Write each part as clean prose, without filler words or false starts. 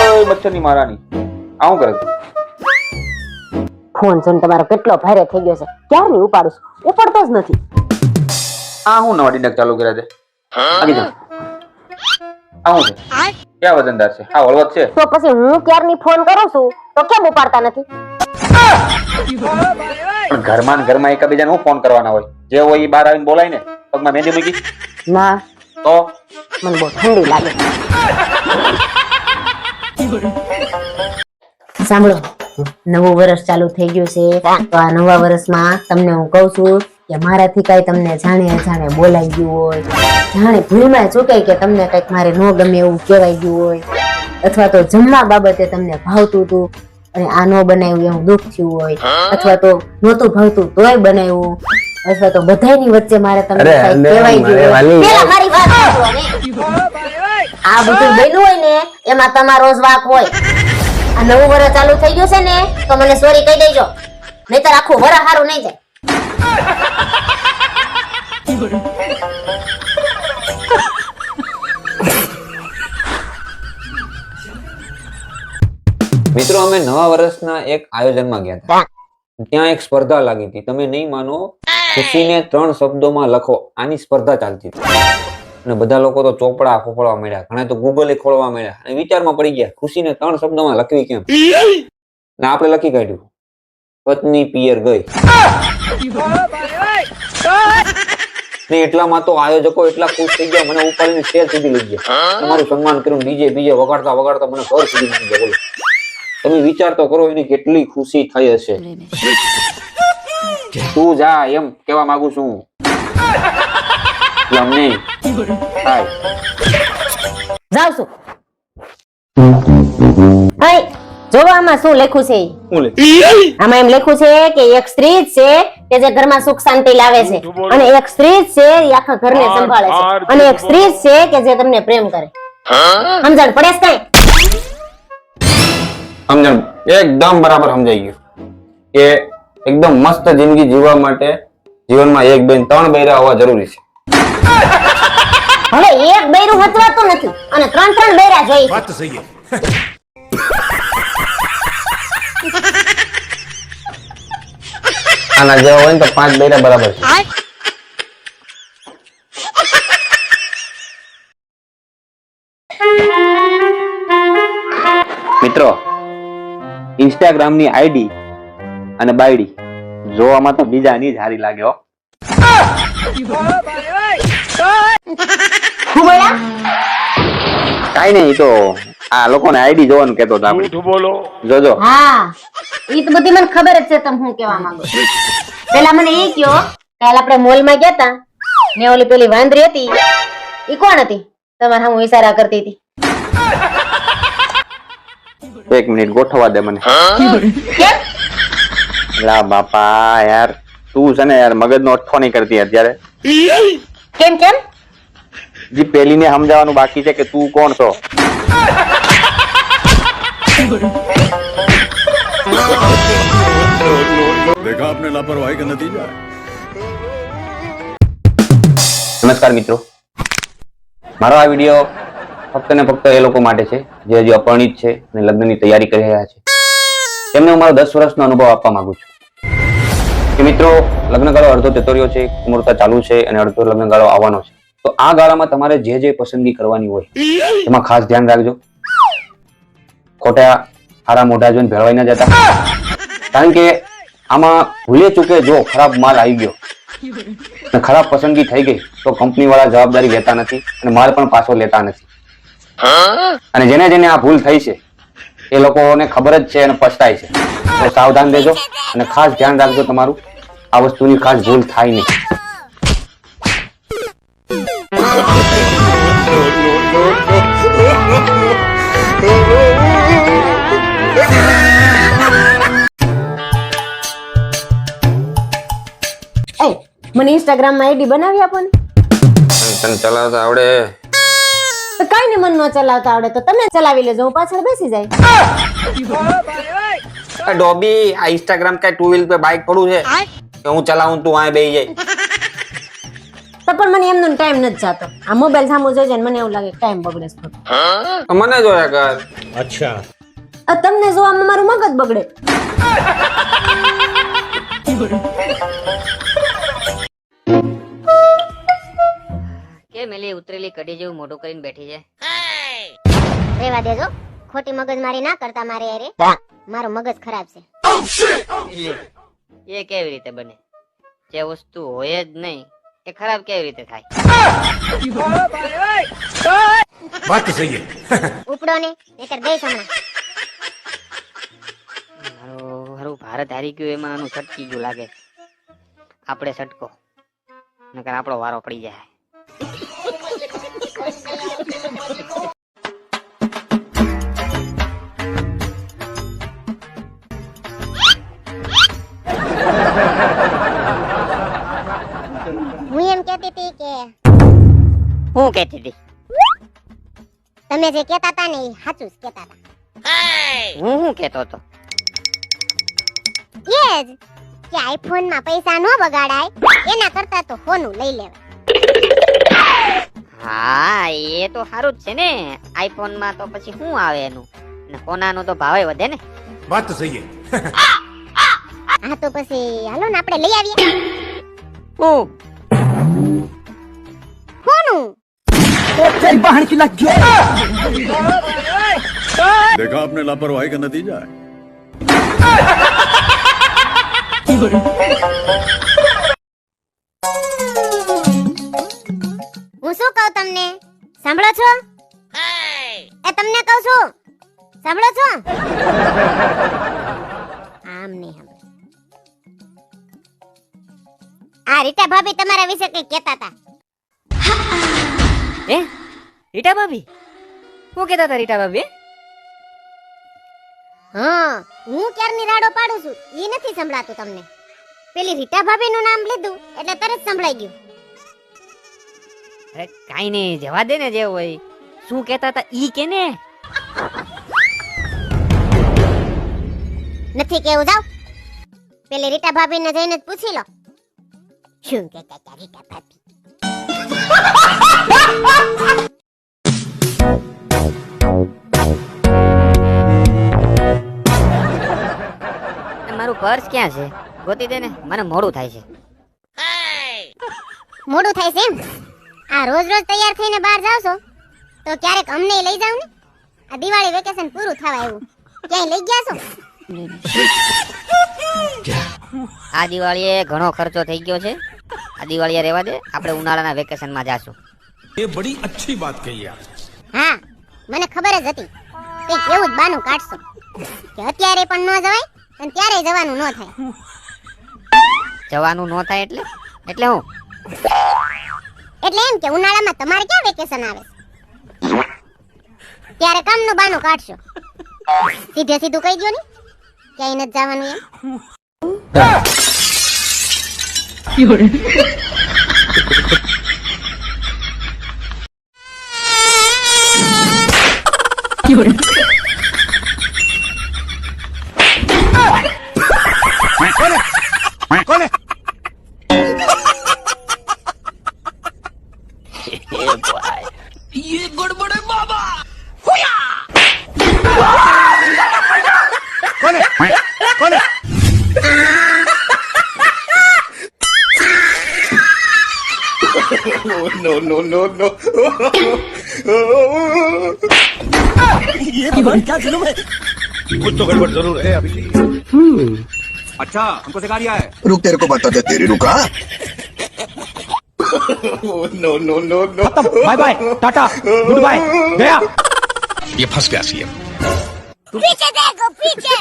ઓય મચ્છરની મારાની આવું કરે છે? ફોન છે ને તમારો કેટલો ભારે થઈ ગયો છે, ક્યારની ઉપાડું છું, ઉપાડતો જ નથી. આ હું નવા ડિડક ચાલુ કર્યા છે? આગી જા. આવું છે ક્યાં વજનદાર છે? હા હળવદ છે. તો પછી હું ક્યારની ફોન કરું છું તો કેમ ઉપાડતા નથી? પણ ઘરમાં ને ઘરમાં એકબીજાને હું ફોન કરવાના હોય? જે હોય એ બહાર આવીને બોલાય ને. પગમાં મહેંદી મૂકી ના, તો મને બહુ ઠંડી લાગે. સાંભળો, નવું વર્ષ ચાલુ થઈ ગયું છે, તો આ નવા વર્ષમાં તમને હું કહું છું કે મારાથી કઈ તમને જાણે અજાણે બોલાઈ ગયું હોય, જાણે ભૂલમાં ચૂકાય કે તમને કઈક મારે ન ગમે એવું કહેવાય ગયું હોય, અથવા તો જમવા બાબતે તમને ભાવતું હતું અને આ ન બનાવ્યું એવું દુઃખ થયું હોય, અથવા તો નહોતું ભાવતું તોય બનાવ્યું, અથવા તો બધાની વચ્ચે મારે તમને કઈક કહેવાય ગયું હોય. પેલા મારી વાત સાંભળો ને. આ બધું બન્યું હોય ને એમાં તમારો જ વાંક હોય. આ નવું વર્ષ ચાલુ થઈ ગયું છે ને તો મને સોરી કહી દેજો, નહીતર આખું વર્ષ સારું નહીં જાય. મિત્રો, અમે નવા વર્ષના એક આયોજનમાં ગયા હતા. ત્યાં એક સ્પર્ધા લાગી હતી. તમે નહીં માનો, ખુશીને 3 શબ્દોમાં લખો આની સ્પર્ધા ચાલતી હતી. અને બધા લોકો તો ચોપડા ખોખડવા માંડ્યા, ઘણા તો ગૂગલે ખોલવા માંડ્યા અને વિચારમાં પડી ગયા ખુશીને 3 શબ્દોમાં લખવી કેમ. ને આપણે લખી કાઢ્યું, પત્ની પિયર ગઈ. ને એટલામાં તો આયોજકો એટલા ખુશ થઈ ગયા, મને ઉપાડીને સ્ટેજ સુધી લઈ ગયા, તમારું સન્માન કર્યું, ડીજે બીજે વગાડતા વગાડતા મને ઘર સુધી લઈ ગયા. બોલો, તમે વિચાર તો કરો એની કેટલી ખુશી થઈ હશે. તું જા એમ કેવા માંગુ છું. અમને જાવ છું. અહીં જોવો આમાં શું લખ્યું છે. આમાં એમ લખ્યું છે કે એક સ્ત્રી જ છે કે જે ઘરમાં સુખ શાંતિ લાવે છે, અને એક સ્ત્રી જ છે એ આખા ઘરને સંભાળે છે, અને એક સ્ત્રી જ છે કે જે તમને પ્રેમ કરે. સમજણ પડે છે કઈ? સમજણ એકદમ બરાબર સમજાઈ ગયું કે એકદમ મસ્ત જિંદગી જીવવા માટે જીવનમાં 1 2 3 બૈરા હોવા જરૂરી છે. હવે એક બૈરું હચવાતું નથી અને 3 બૈરા જોઈએ છે. આના જેવા હોય ને તો 5 બૈરા બરાબર છે. મિત્રો, ઇન્સ્ટાગ્રામની આઈડી અને બાયડી જોવામાં તો બીજાની જ હારી લાગે હો. કાઈ નહીં, તો આ લોકોને આઈડી જોવાનું કેતો હતો આપણે. જોજો. હા, ઈ તો બધી મને ખબર જ છે તમે શું કહેવા માંગો છો. પેલા મને ઈ કયો, કાલ આપણે મોલમાં ગયા તા ને ઓલી પેલી વાંદરી હતી ઈ કોણ હતી? તમારે હું ઈશારા કરતી હતી. 1 મિનિટ ગોઠવા દે મને. કેમ? લા બાપા યાર, તું છે ને યાર મગજનો અઠ્ઠો નહીં કરતી અત્યારે. કેમ કેમ? જી પેલીને સમજાવવાનું બાકી છે કે તું કોણ છો. देखा आपने लापरवाही का नतीजा है। નમસ્કાર મિત્રો, મારો આ વિડીયો ફક્ત ને ફક્ત એ લોકો માટે છે જે હજી અપરિણિત છે અને લગ્નની તૈયારી કરી રહ્યા છે. તેમને હું મારો 10 વર્ષનો અનુભવ આપવા માંગુ છું કે મિત્રો, લગ્નગાળો અડધો જતો રહ્યો છે, મુહૂર્ત ચાલુ છે અને અડધો લગ્નગાળો આવવાનો છે. તો આ ગાળામાં તમારે જે જે પસંદગી કરવાની હોય એમાં ખાસ ધ્યાન રાખજો. ખોટા હારા મોઢા જોઈને ભેળવાઈ ના જતા, કારણ કે આમાં ભૂલે ચૂકે જો ખરાબ માલ આવી ગયો અને ખરાબ પસંદગી થઈ ગઈ તો કંપની વાળા જવાબદારી લેતા નથી અને માલ પણ પાછો લેતા નથી. અને જેને જેને આ ભૂલ થઈ છે એ લોકોને ખબર જ છે અને પછતાય છે. તો સાવધાન રહેજો અને ખાસ ધ્યાન રાખજો, તમારું આ વસ્તુની ખાસ ભૂલ થાય નહીં. મને ઇન્સ્ટાગ્રામ માં આઈડી બનાવી આપો ને. તને ચલાવતા આવડે? તો કઈ ને મન નો ચલાવતા આવડે તો તમે ચલાવી લેજો, હું પાછળ બેસી જાય. ડોબી, આ ઇન્સ્ટાગ્રામ કઈ 2 વ્હીલ पे બાઇક પડું છે કે હું ચલાવું તું આ બેહી જાય? તો પણ પણ મને એમનો ટાઈમ નથી જાતો. આ મોબાઈલ સામું જોઈ જાય ને મને એવું લાગે ટાઈમ બગડે છે થોડો. તો મને જોયા કર. તમને જોવામાં મારું મગજ બગડે. કેમ એલી ઉતરેલી કઢી જેવું મોઢું કરીને બેઠી છે? રેવા દેજો, ખોટી મગજમારી ના કરતા મારે અરે મારું મગજ ખરાબ છે. એ કેવી રીતે બને? જે વસ્તુ હોય જ નહીં એ ખરાબ કેવી રીતે થાય? ઉપડો ને નહીતર દઈશ હમણાં. મારું ભારત હારી ગયું એમાં આનું છટકી ગયું લાગે. આપણે છટકો નકર આપણો વારો પડી જાય. હું એમ કહેતી હતી કે હું કહેતી હતી? તમે જે કહેતા હતા ને એ સાચું જ કહેતા હતા. હું કહેતો હતો? એ જ કે આઈફોન માં પૈસા ન બગાડાય એના કરતા તો ફોનું લઈ લેવાય. હા એ તો સારું જ છે ને. આઈફોન માં તો પછી શું આવે એનું, ને સોનાનું તો ભાવે વધે ને. વાત તો સહી છે. હા તો પછી હાલો ને આપણે લઈ આવીએ. હું ફોનું देखा आपने लापरवाही का नतीजा है. હું શું કહું તમને, સાંભળો છો? એ તમને કહું છું, સાંભળો છો? આમ નહીં સાંભળો. આ રીટા ભાભી તમારા વિશે કઈ કહેતા હતા. એ રીટા ભાભી? શું કહેતા હતા રીટા ભાભી? હા, હું ક્યારની રાડો પાડું છું એ નથી સંભળાતું તમને. પેલી રીટા ભાભી નું નામ લીધું એટલે તરત સંભળાઈ ગયું. અરે કાઈ નહીં, જવા દે ને જે હોય. શું કહેતા હતા ઈ કે ને? નથી કેવું, જાવ પેલી રીટા ભાભી ને જઈને જ પૂછી લો શું કહેતા હતા રીટા ભાભી. મારું પર્સ ક્યાં છે? ગોતી દે ને, મને મોડું થાય છે. મોડું થાય છે એમ? આ રોજ રોજ તૈયાર થઈને બહાર જાવ છો તો ક્યારેક અમને લઈ જાવ ને. આ દિવાળી વેકેશન પૂરું થવા આવ્યું, ક્યાંય લઈ ગયા છો? આ દિવાળીએ ઘણો ખર્ચો થઈ ગયો છે. આ દિવાળીએ રહેવા દે, આપણે ઉનાળાના વેકેશનમાં જાશું. ये बड़ी अच्छी बात कही आप. હા, મને ખબર જ હતી કે કેવું જ બાનું કાઢશો કે અત્યારે પણ ન જવાય અને ત્યારે જવાનું ન થાય. જવાનું ન થાય એટલે? એટલે હું? એટલે એમ કે ઉનાળામાં તમારે ક્યાં વેકેશન આવે છે? ત્યારે કામનું બાનું કાઢશો. સીધે સીધું કહી દો ને ક્યાંય નથી જવાનું એમ. No, no, no, no. कुछ तो गड़बड़ जरूर है अभी. अच्छा, हमको सिखा दिया है. रुक, तेरे को बता दे, तेरी रुका. No, no, no, no. Bye bye, tata, goodbye, गया. ये फंस गया सीएम. पीछे देखो, पीछे.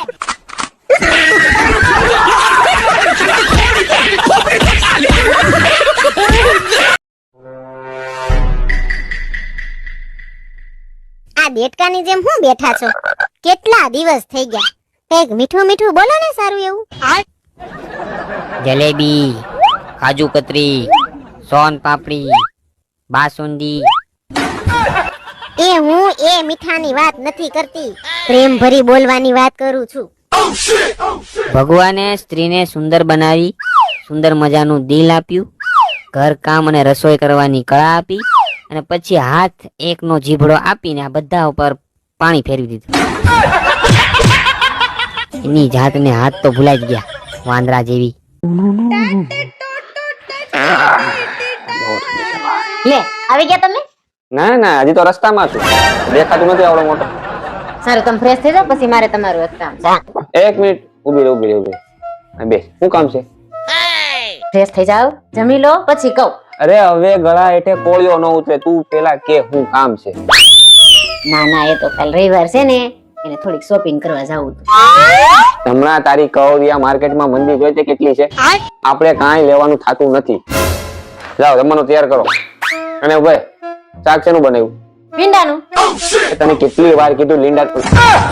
આ દેડકાની જેમ હું બેઠા છો? કેટલા દિવસ થઈ ગયા, કઈક મીઠું મીઠું બોલો ને સારું એવું. જલેબી, કાજુ કતરી, સોન પાપડી, બાસુંદી. એ હું એ મીઠાની વાત નથી કરતી, પ્રેમ ભરી બોલવાની વાત કરું છું. ભગવાને સ્ત્રીને સુંદર બનાવી, સુંદર મજાનું દિલ આપ્યું, ઘર કામ અને રસોઈ કરવાની કળા આપી અને પછી હાથ એકનો જીભડો આપીને આ બધા ઉપર પાણી ફેરવી દીધું. એની જાતને હાથ તો ભૂલાઈ જ ગયા, વાંદરા જેવી. લે આવી ગયા તમે? ના ના, હજી તો રસ્તામાં છું, દેખાતું નથી આવડો મોટો. સારું, તમે ફ્રેશ થઈ જાઓ, પછી મારે તમારું એક કામ છે. એક મિનિટ, ઉભી રહે. બેસ, શું કામ છે? ફ્રેશ થઈ જાઓ, જમી લો, પછી કહું. અરે હવે ગળા હેઠે કોળિયો ન ઉતરે, તું પેલા કે શું કામ છે? ના ના, એ તો કાલ રવિવાર છે ને, એને થોડીક શોપિંગ કરવા જાવું હતું. હમણાં તારી કવરિયા માર્કેટમાં મંદી જોઈ છે કેટલી છે? આપણે કાંઈ લેવાનું થાતું નથી. જાઓ, જમવાનું તૈયાર કરો. અને ભાઈ, શાક શેનું બનાવ્યું? ભીંડાનું. તને કેટલી વાર કીધું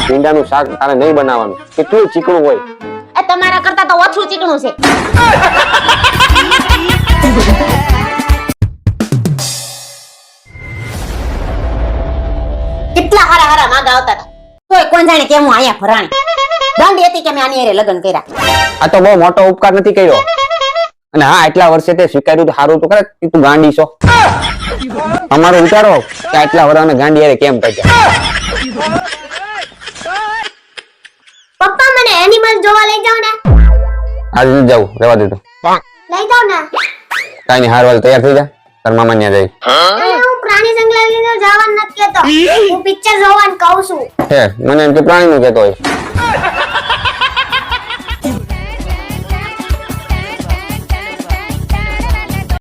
ભીંડાનું શાક તારે નહીં બનાવવાનું, કેટલું ચીકણું હોય. એ તમારા કરતા તો ઓછું ચીકણું છે. કેટલા હારા હારા માંગા આવતા હતા, તોય કોણ જાણે કેમ હું અહીંયા ફરાણી. ગાંડી હતી કે મેં આની હારે લગ્ન કર્યા. આ તો બહુ મોટો ઉપકાર નથી કર્યો. અને હા, એટલા વર્ષે તે સ્વીકાર્યું તો સારું તો કરે કે તું ગાંડી છો. અમારો વિચારો કે આટલા વર્ષને ગાંડી હારે કેમ કાઢ્યા. પપ્પા મને એનિમલ જોવા લઈ જાવ ને. આજે નથી જવું, રહેવા દે તું. લઈ જાવ ને. કાંઈ નહીં, હારવાલ તૈયાર થઈ જા, તાર મામા ત્યાં જઈશ. અરે હું પ્રાણી સંગ્રહાલયમાં જવાનું નથી કહેતો, હું પિક્ચર જોવાનું કહું છું. હે, મને એમ કે પ્રાણીનું કહેતો હોય.